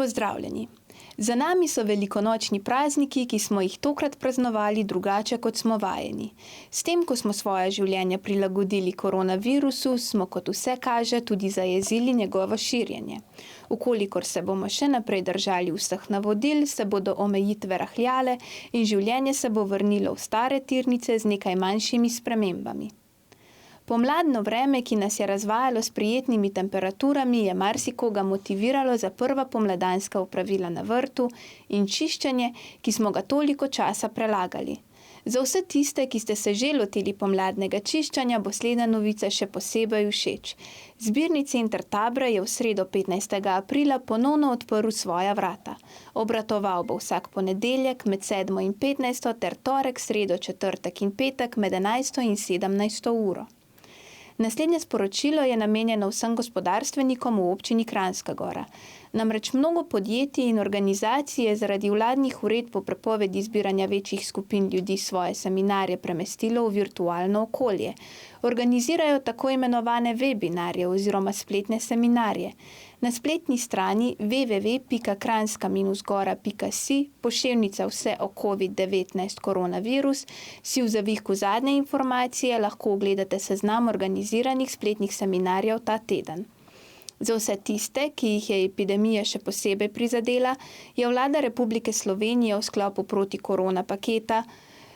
Pozdravljeni! Za nami so velikonočni prazniki, ki smo jih tokrat praznovali drugače, kot smo vajeni. S tem, ko smo svoje življenje prilagodili koronavirusu, smo, kot vse kaže, tudi zajezili njegovo širjenje. Vkolikor se bomo še naprej držali vseh navodil, se bodo omejitve rahljale in življenje se bo vrnilo v stare tirnice z nekaj manjšimi spremembami. Pomladno vreme, ki nas je razvajalo s prijetnimi temperaturami, je marsikoga motiviralo za prva pomladanska opravila na vrtu in čiščenje, ki smo ga toliko časa prelagali. Za vse tiste, ki ste se že lotili pomladnega čiščenja, bo slednja novica še posebej všeč. Zbirni center Tabra je v sredo 15. aprila ponovno odprl svoja vrata. Obratoval bo vsak ponedeljek med 7. in 15. ter torek, sredo, četrtek in petek med 11. in 17. uro. Naslednje sporočilo je namenjeno vsem gospodarstvenikom v občini Kranjska Gora. Namreč mnogo podjetij in organizacij je zaradi vladnih uredb o prepovedi zbiranja večjih skupin ljudi svoje seminarje premestilo v virtualno okolje. Organizirajo tako imenovane webinarje oziroma spletne seminarje. Na spletni strani www.kranjska-gora.si poševnica vse o COVID-19 koronavirus si v zavihku zadnje informacije lahko ogledate seznam organiziranih spletnih seminarjev ta teden. Za vse tiste, ki jih je epidemija še posebej prizadela, je vlada Republike Slovenije v sklopu protikorona paketa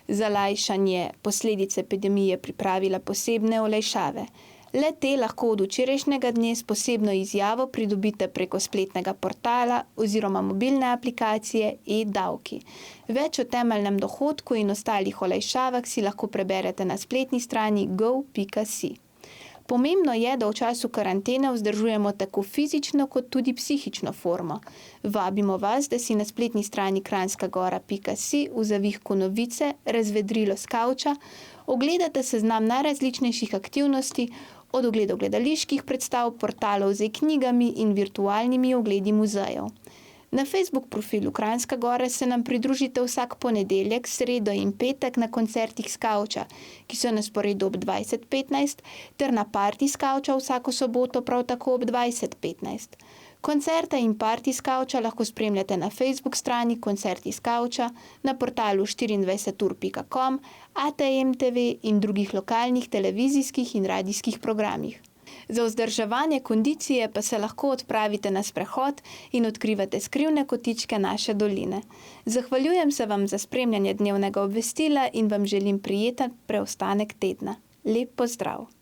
za lajšanje posledic epidemije pripravila posebne olajšave. Le te lahko od včerajšnjega dne s posebno izjavo pridobite preko spletnega portala oziroma mobilne aplikacije e-davki. Več o temeljnem dohodku in ostalih olajšavah si lahko preberete na spletni strani gov.si. Pomembno je, da v času karantene vzdržujemo tako fizično kot tudi psihično formo. Vabimo vas, da si na spletni strani kranjskagora.si v zavihku novice Razvedrilo s kavča ogledate seznam najrazličnejših aktivnosti, od ogledov gledaliških predstav, portalov z e-knjigami in virtualnimi ogledi muzejev. Na Facebook profilu Kranjska Gora se nam pridružite vsak ponedeljek, sredo in petek na koncertih s kavča, ki so na sporedu ob 20:15, ter na parti s kavča vsako soboto prav tako ob 20:15. Koncerte in parti s kavča lahko spremljate na Facebook strani Koncerti s kavča, na portalu 24ur.com, ATM TV in drugih lokalnih televizijskih in radijskih programih. Za vzdrževanje kondicije pa se lahko odpravite na sprehod in odkrivate skrivne kotičke naše doline. Zahvaljujem se vam za spremljanje dnevnega obvestila in vam želim prijeten preostanek tedna. Lep pozdrav!